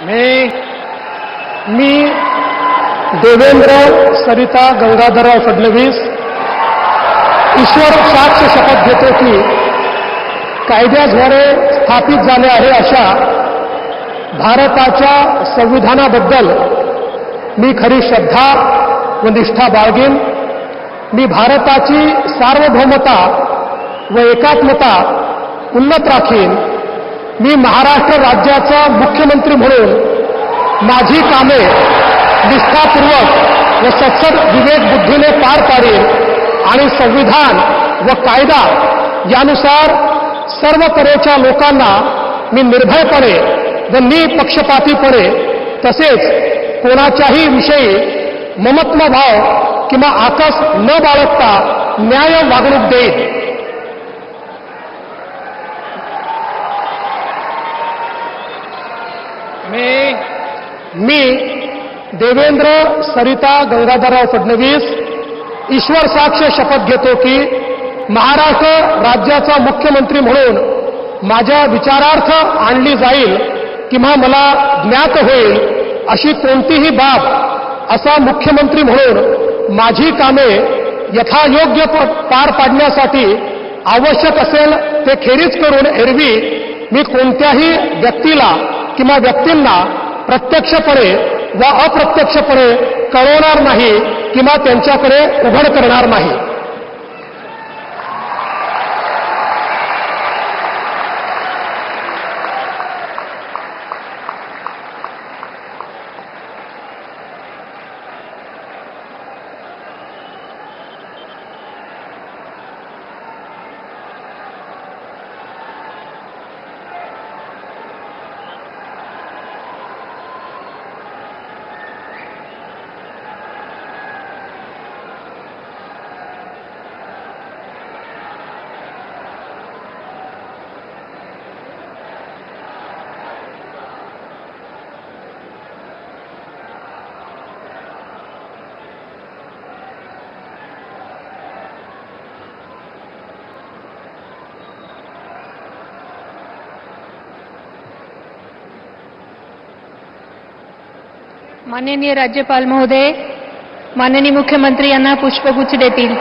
मी देवेंद्र सरिता गंगाधरराव फडणवीस ईश्वर साक्ष शपथ घेतो की कायद्याद्वारे स्थापित झाले आहे अशा भारताच्या संविधानाबद्दल मी खरी श्रद्धा व निष्ठा बाळगेन. मी भारताची सार्वभौमता व एकात्मता उन्नत राखीन. मी महाराष्ट्र राज्याचा मुख्यमंत्री म्हणून माझी कामे निष्ठापूर्वक व सत्सद विवेक बुद्धीने पार पाडेन आणि संविधान व कायदा यानुसार सर्व तऱ्हेच्या लोकांना मी निर्भयपणे व निपक्षपातीपणे तसेच कोणाच्याही विषयी ममत्वभाव किंवा आकस न बाळगता न्याय वागणूक देईन. मी देवेंद्र सरिता गंगाधरराव फडणवीस ईश्वर साक्ष शपथ घेतो की महाराष्ट्र राज्याचा मुख्यमंत्री म्हणून माझ्या विचारार्थ आणली जाईल किंवा मला ज्ञात होईल अशी कोणतीही बाब असा मुख्यमंत्री म्हणून माझी कामे यथायोग्य पार पाडण्यासाठी आवश्यक असेल ते खेरीज करून एरवी मी कोणत्याही व्यक्तीला किंवा व्यक्तींना प्रत्यक्षपणे व अप्रत्यक्षपणे कळवणार नाही किंवा त्यांच्याकडे उघड करणार नाही. माननीय राज्यपाल महोदय, माननीय मुख्यमंत्री यांना पुष्पगुच्छ देतील.